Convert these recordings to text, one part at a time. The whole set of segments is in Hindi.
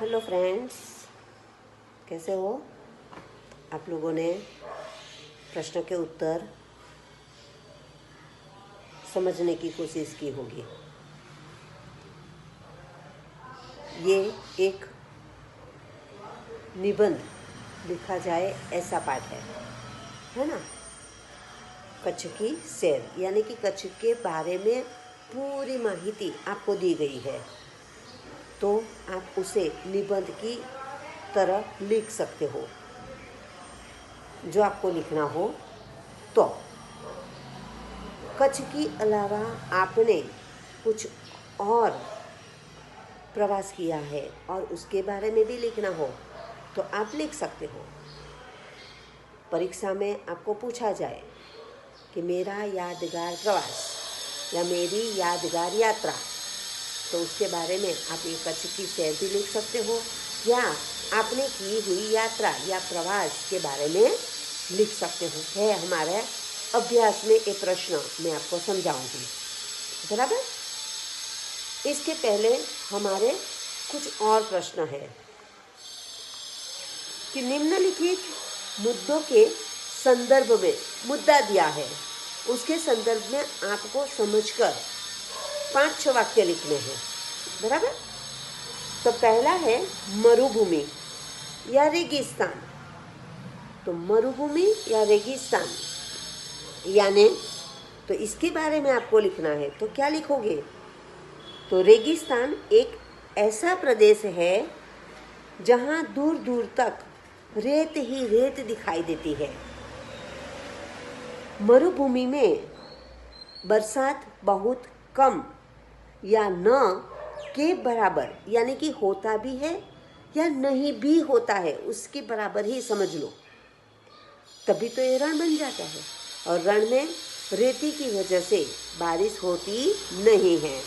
हेलो फ्रेंड्स, कैसे हो आप लोगों ने? प्रश्न के उत्तर समझने की कोशिश की होगी। ये एक निबंध लिखा जाए ऐसा पाठ है ना। कच्छ की सैर यानी कि कच्छ के बारे में पूरी माहिती आपको दी गई है, तो आप उसे निबंध की तरह लिख सकते हो। जो आपको लिखना हो तो कच्छ के अलावा आपने कुछ और प्रवास किया है और उसके बारे में भी लिखना हो तो आप लिख सकते हो। परीक्षा में आपको पूछा जाए कि मेरा यादगार प्रवास या मेरी यादगार यात्रा, तो उसके बारे में आप ये कच्छ की सैर भी लिख सकते हो या आपने की हुई यात्रा या प्रवास के बारे में लिख सकते हो। है हमारे अभ्यास में ये प्रश्न मैं आपको समझाऊंगी, बराबर। इसके पहले हमारे कुछ और प्रश्न है कि निम्नलिखित मुद्दों के संदर्भ में मुद्दा दिया है, उसके संदर्भ में आपको समझकर 5-6 वाक्य लिखने हैं, बराबर। तो पहला है मरुभूमि या रेगिस्तान। तो मरुभूमि या रेगिस्तान यानी तो इसके बारे में आपको लिखना है, तो क्या लिखोगे? तो रेगिस्तान एक ऐसा प्रदेश है जहाँ दूर दूर तक रेत ही रेत दिखाई देती है। मरुभूमि में बरसात बहुत कम या न के बराबर, यानी कि होता भी है या नहीं भी होता है, उसके बराबर ही समझ लो, तभी तो ये रण बन जाता है। और रण में रेती की वजह से बारिश होती नहीं है।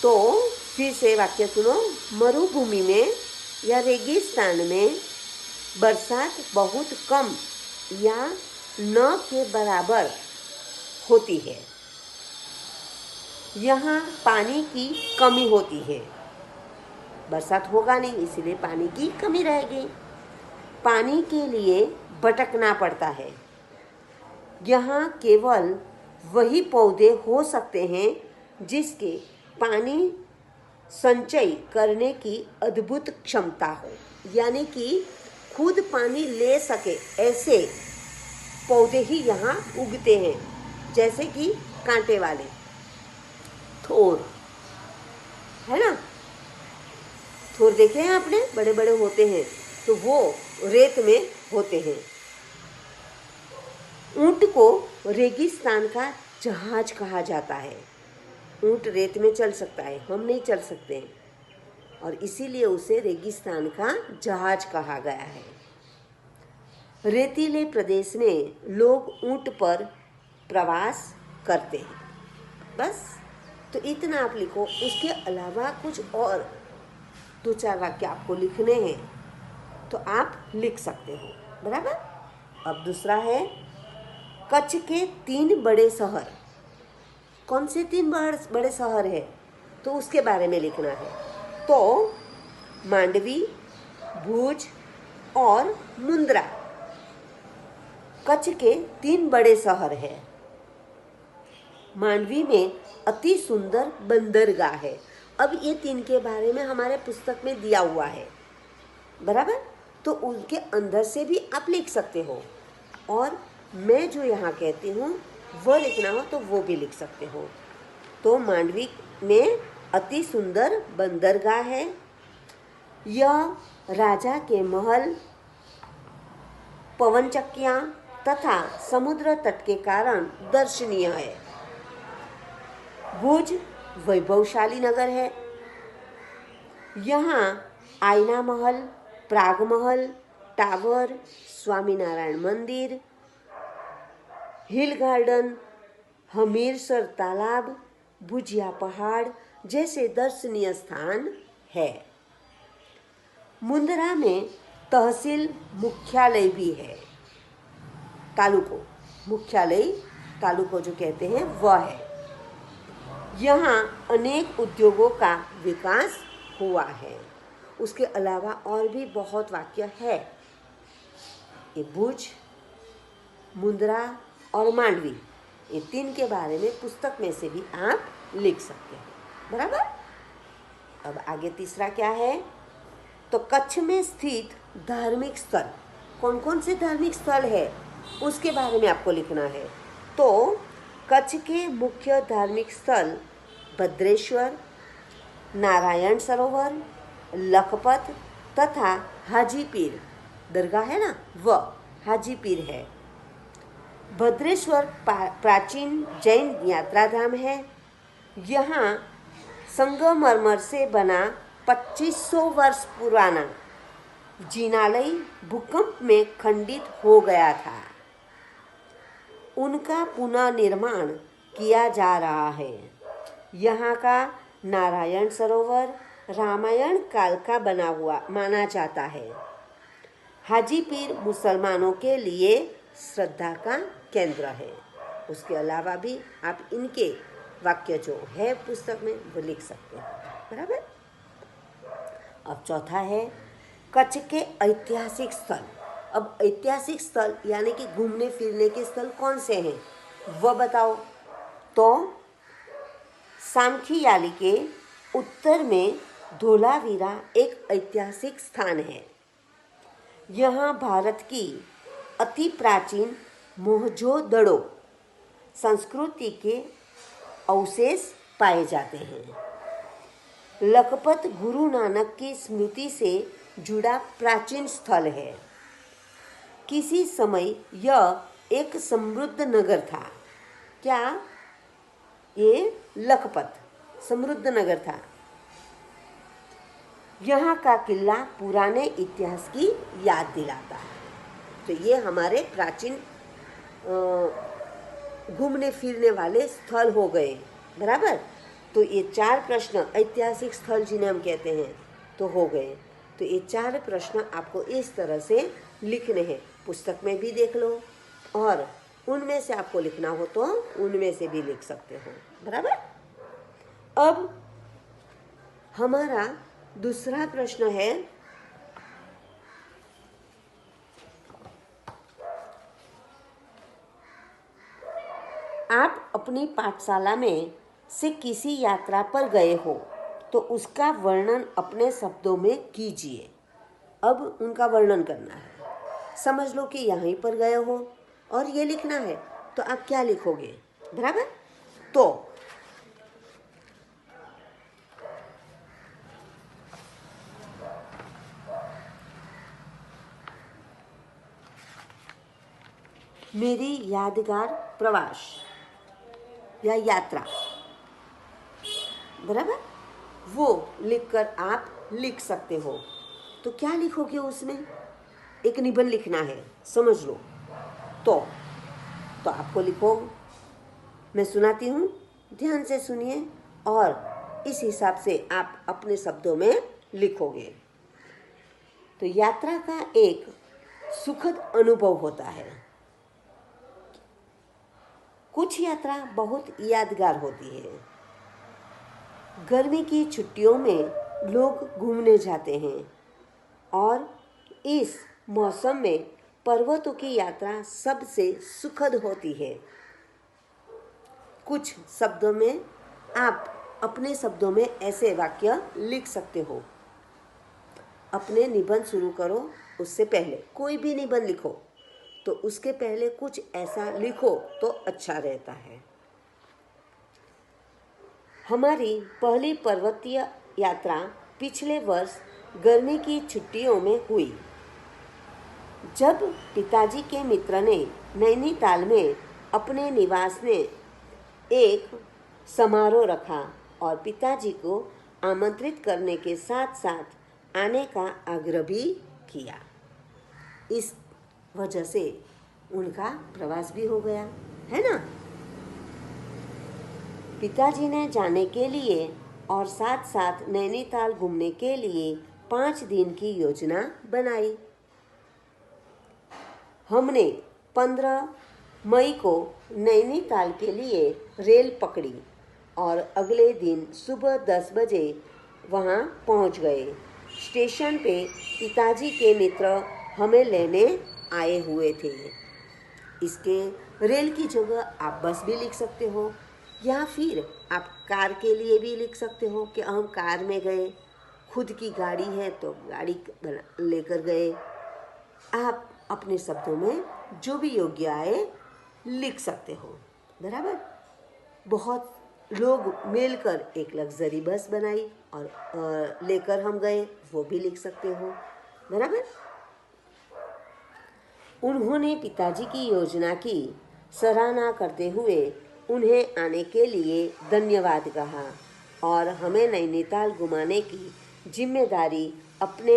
तो फिर से वाक्य सुनो, मरुभूमि में या रेगिस्तान में बरसात बहुत कम या न के बराबर होती है। यहाँ पानी की कमी होती है, बरसात होगा नहीं इसलिए पानी की कमी रहेगी, पानी के लिए भटकना पड़ता है। यहाँ केवल वही पौधे हो सकते हैं जिसके पानी संचय करने की अद्भुत क्षमता हो, यानी कि खुद पानी ले सके ऐसे पौधे ही यहाँ उगते हैं, जैसे कि कांटे वाले थोर, है ना। थोर देखे हैं आपने, बड़े बड़े होते हैं, तो वो रेत में होते हैं। ऊंट को रेगिस्तान का जहाज कहा जाता है। ऊंट रेत में चल सकता है, हम नहीं चल सकते हैं, और इसीलिए उसे रेगिस्तान का जहाज कहा गया है। रेतीले प्रदेश में लोग ऊंट पर प्रवास करते हैं। बस, तो इतना आप लिखो। उसके अलावा कुछ और 2-4 वाक्य आपको लिखने हैं तो आप लिख सकते हो, बराबर। अब दूसरा है कच्छ के 3 बड़े शहर। कौन से 3 बड़े शहर है तो उसके बारे में लिखना है। तो मांडवी, भुज और मुंद्रा कच्छ के 3 बड़े शहर है। मांडवी में अति सुंदर बंदरगाह है। अब ये 3 के बारे में हमारे पुस्तक में दिया हुआ है, बराबर। तो उनके अंदर से भी आप लिख सकते हो, और मैं जो यहाँ कहती हूँ वो लिखना हो तो वो भी लिख सकते हो। तो मांडवी में अति सुंदर बंदरगाह है। यह राजा के महल, पवन चक्कियाँ तथा समुद्र तट के कारण दर्शनीय है। भुज वैभवशाली नगर है। यहाँ आईना महल, प्राग महल, टावर, स्वामीनारायण मंदिर, हिल गार्डन, हमीरसर तालाब, भुजिया पहाड़ जैसे दर्शनीय स्थान है। मुंद्रा में तहसील मुख्यालय भी है। तालुको मुख्यालय, तालुको जो कहते हैं वह है। यहाँ अनेक उद्योगों का विकास हुआ है। उसके अलावा और भी बहुत वाक्य है। ये भुज, मुंद्रा और मांडवी, ये 3 के बारे में पुस्तक में से भी आप लिख सकते हैं, बराबर। अब आगे तीसरा क्या है, तो कच्छ में स्थित धार्मिक स्थल, कौन कौन से धार्मिक स्थल है उसके बारे में आपको लिखना है। तो कच्छ के मुख्य धार्मिक स्थल भद्रेश्वर, नारायण सरोवर, लखपत तथा हाजीपीर दरगाह है ना, वह हाजीपीर है। भद्रेश्वर प्राचीन जैन यात्रा धाम है। यहाँ संगमरमर से बना 2500 वर्ष पुराना जिनालय भूकंप में खंडित हो गया था। उनका पुनः निर्माण किया जा रहा है। यहाँ का नारायण सरोवर रामायण काल का बना हुआ माना जाता है। हाजीपीर मुसलमानों के लिए श्रद्धा का केंद्र है। उसके अलावा भी आप इनके वाक्य जो है पुस्तक में वो लिख सकते हैं, बराबर। अब चौथा है कच्छ के ऐतिहासिक स्थल। अब ऐतिहासिक स्थल यानी कि घूमने फिरने के स्थल कौन से हैं वह बताओ। तो सामखियाली के उत्तर में धोलावीरा एक ऐतिहासिक स्थान है। यहाँ भारत की अति प्राचीन मोहनजोदड़ो संस्कृति के अवशेष पाए जाते हैं। लखपत गुरु नानक की स्मृति से जुड़ा प्राचीन स्थल है। किसी समय यह एक समृद्ध नगर था। क्या? ये लखपत समृद्ध नगर था। यहाँ का किला पुराने इतिहास की याद दिलाता है। तो ये हमारे प्राचीन घूमने फिरने वाले स्थल हो गए, बराबर। तो ये 4 प्रश्न ऐतिहासिक स्थल जिन्हें हम कहते हैं तो हो गए। तो ये 4 प्रश्न आपको इस तरह से लिखने हैं। पुस्तक में भी देख लो और उनमें से आपको लिखना हो तो उनमें से भी लिख सकते हो, बराबर। अब हमारा दूसरा प्रश्न है, आप अपनी पाठशाला में से किसी यात्रा पर गए हो तो उसका वर्णन अपने शब्दों में कीजिए। अब उनका वर्णन करना है। समझ लो कि यहीं पर गए हो और ये लिखना है, तो आप क्या लिखोगे, बराबर। तो मेरी यादगार प्रवास या यात्रा, बराबर, वो लिखकर आप लिख सकते हो। तो क्या लिखोगे उसमें? एक निबंध लिखना है, समझ लो। तो आपको लिखो, मैं सुनाती हूँ, ध्यान से सुनिए और इस हिसाब से आप अपने शब्दों में लिखोगे। तो यात्रा का एक सुखद अनुभव होता है। कुछ यात्रा बहुत यादगार होती है। गर्मी की छुट्टियों में लोग घूमने जाते हैं और इस मौसम में पर्वतों की यात्रा सबसे सुखद होती है। कुछ शब्दों में आप अपने शब्दों में ऐसे वाक्य लिख सकते हो। अपने निबंध शुरू करो, उससे पहले कोई भी निबंध लिखो तो उसके पहले कुछ ऐसा लिखो तो अच्छा रहता है। हमारी पहली पर्वतीय यात्रा पिछले वर्ष गर्मी की छुट्टियों में हुई, जब पिताजी के मित्र ने नैनीताल में अपने निवास में एक समारोह रखा और पिताजी को आमंत्रित करने के साथ साथ आने का आग्रह भी किया। इस वजह से उनका प्रवास भी हो गया, है ना। पिताजी ने जाने के लिए और साथ साथ नैनीताल घूमने के लिए 5 दिन की योजना बनाई। हमने 15 मई को नैनीताल के लिए रेल पकड़ी और अगले दिन सुबह 10 बजे वहां पहुंच गए। स्टेशन पे पिताजी के मित्र हमें लेने आए हुए थे। इसके रेल की जगह आप बस भी लिख सकते हो, या फिर आप कार के लिए भी लिख सकते हो कि हम कार में गए, खुद की गाड़ी है तो गाड़ी लेकर गए। आप अपने शब्दों में जो भी योग्य आए लिख सकते हो, बराबर। बहुत लोग मिलकर एक लग्जरी बस बनाई और लेकर हम गए, वो भी लिख सकते हो, बराबर। उन्होंने पिताजी की योजना की सराहना करते हुए उन्हें आने के लिए धन्यवाद कहा और हमें नैनीताल घुमाने की जिम्मेदारी अपने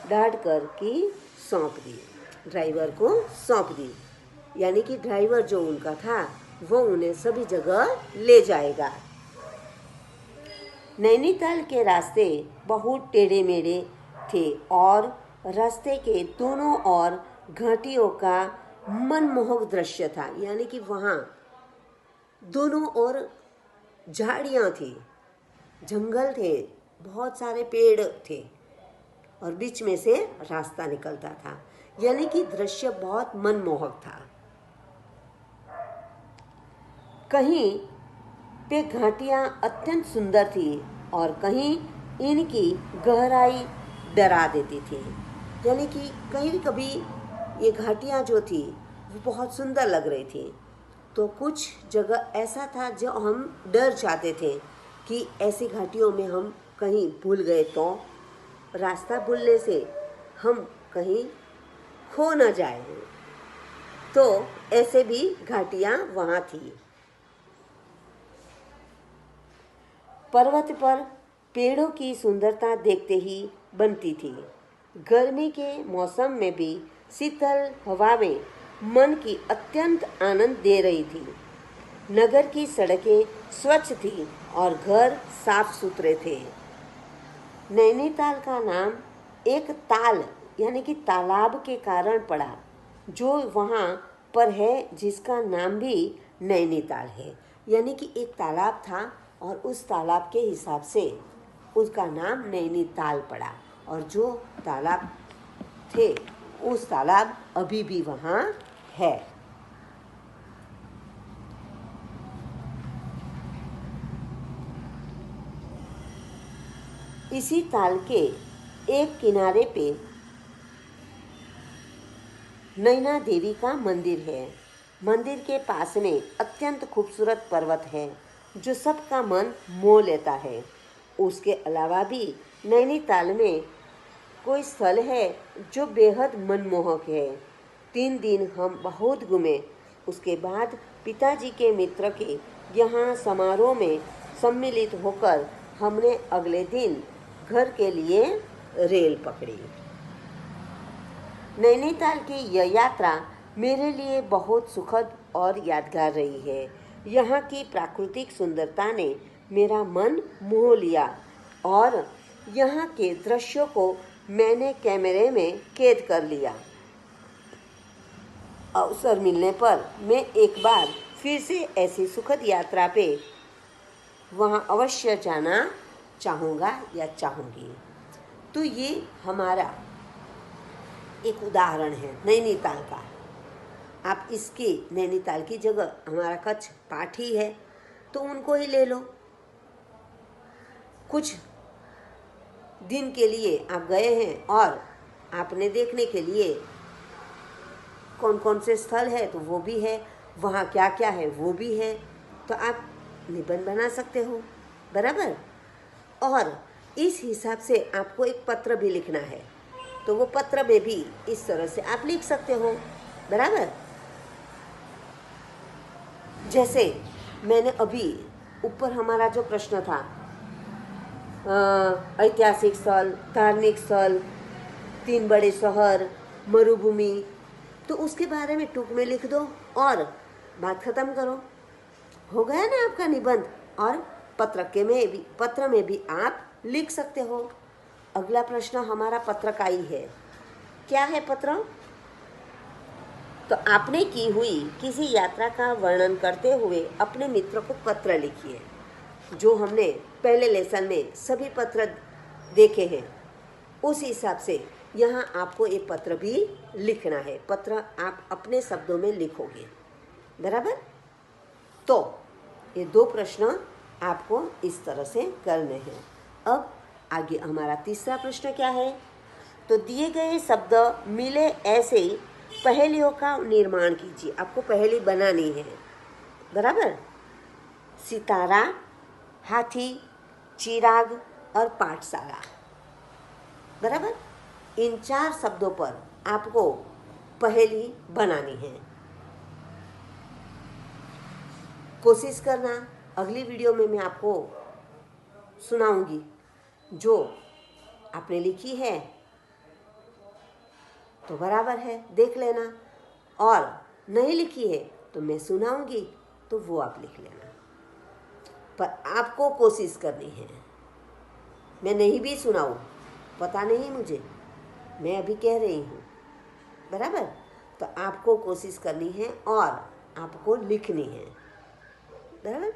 डांटकर की सौंप दी, ड्राइवर को सौंप दी। यानी कि ड्राइवर जो उनका था वो उन्हें सभी जगह ले जाएगा। नैनीताल के रास्ते बहुत टेढ़े मेढ़े थे और रास्ते के दोनों ओर घाटियों का मनमोहक दृश्य था। यानी कि वहाँ दोनों ओर झाड़ियाँ थी, जंगल थे, बहुत सारे पेड़ थे और बीच में से रास्ता निकलता था। यानी कि दृश्य बहुत मनमोहक था। कहीं पे घाटियाँ अत्यंत सुंदर थी और कहीं इनकी गहराई डरा देती थी। यानी कि कहीं कभी ये घाटियाँ जो थी वो बहुत सुंदर लग रही थी, तो कुछ जगह ऐसा था जो हम डर जाते थे कि ऐसी घाटियों में हम कहीं भूल गए तो रास्ता भूलने से हम कहीं खो न जाए, तो ऐसे भी घाटियाँ वहाँ थी। पर्वत पर पेड़ों की सुंदरता देखते ही बनती थी। गर्मी के मौसम में भी शीतल हवा में मन की अत्यंत आनंद दे रही थी। नगर की सड़कें स्वच्छ थी और घर साफ सुथरे थे। नैनीताल का नाम एक ताल यानी कि तालाब के कारण पड़ा, जो वहाँ पर है, जिसका नाम भी नैनीताल है। यानी कि एक तालाब था और उस तालाब के हिसाब से उसका नाम नैनीताल पड़ा, और जो तालाब थे उस तालाब अभी भी वहाँ है। इसी ताल के एक किनारे पे नैना देवी का मंदिर है। मंदिर के पास में अत्यंत खूबसूरत पर्वत है जो सबका मन मोह लेता है। उसके अलावा भी नैनीताल में कोई स्थल है जो बेहद मनमोहक है। 3 दिन हम बहुत घूमे। उसके बाद पिताजी के मित्र के यहाँ समारोह में सम्मिलित होकर हमने अगले दिन घर के लिए रेल पकड़ी। नैनीताल की यह यात्रा मेरे लिए बहुत सुखद और यादगार रही है। यहाँ की प्राकृतिक सुंदरता ने मेरा मन मोह लिया और यहाँ के दृश्यों को मैंने कैमरे में कैद कर लिया। अवसर मिलने पर मैं एक बार फिर से ऐसी सुखद यात्रा पे वहाँ अवश्य जाना चाहूँगा या चाहूँगी। तो ये हमारा एक उदाहरण है नैनीताल का। आप इसके नैनीताल की जगह हमारा कच्छ पाठी है तो उनको ही ले लो। कुछ दिन के लिए आप गए हैं और आपने देखने के लिए कौन कौन से स्थल है तो वो भी है, वहाँ क्या क्या है वो भी है, तो आप निबंध बना सकते हो, बराबर। और इस हिसाब से आपको एक पत्र भी लिखना है तो वो पत्र में भी इस तरह से आप लिख सकते हो, बराबर। जैसे मैंने अभी ऊपर हमारा जो प्रश्न था, ऐतिहासिक स्थल, धार्मिक स्थल, 3 बड़े शहर, मरुभूमि, तो उसके बारे में टूक में लिख दो और बात खत्म करो। हो गया ना आपका निबंध। और पत्र में भी आप लिख सकते हो। अगला प्रश्न हमारा पत्र का ही है। क्या है पत्र? तो आपने की हुई किसी यात्रा का वर्णन करते हुए अपने मित्र को पत्र लिखिए। जो हमने पहले लेसन में सभी पत्र देखे हैं उस हिसाब से यहाँ आपको एक पत्र भी लिखना है। पत्र आप अपने शब्दों में लिखोगे, बराबर। तो ये 2 प्रश्न आपको इस तरह से करने हैं। अब आगे हमारा तीसरा प्रश्न क्या है? तो दिए गए शब्द मिले ऐसे पहेलियों का निर्माण कीजिए। आपको पहेली बनानी है, बराबर। सितारा, हाथी, चिराग और पाठशाला, बराबर। इन 4 शब्दों पर आपको पहेली बनानी है। कोशिश करना, अगली वीडियो में मैं आपको सुनाऊंगी। जो आपने लिखी है तो बराबर है, देख लेना, और नहीं लिखी है तो मैं सुनाऊंगी तो वो आप लिख लेना। पर आपको कोशिश करनी है। मैं नहीं भी सुनाऊं, पता नहीं मुझे, मैं अभी कह रही हूँ, बराबर। तो आपको कोशिश करनी है और आपको लिखनी है, बराबर।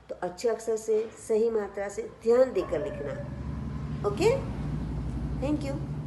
तो अच्छे अक्षर से, सही मात्रा से, ध्यान देकर लिखना। Okay, thank you.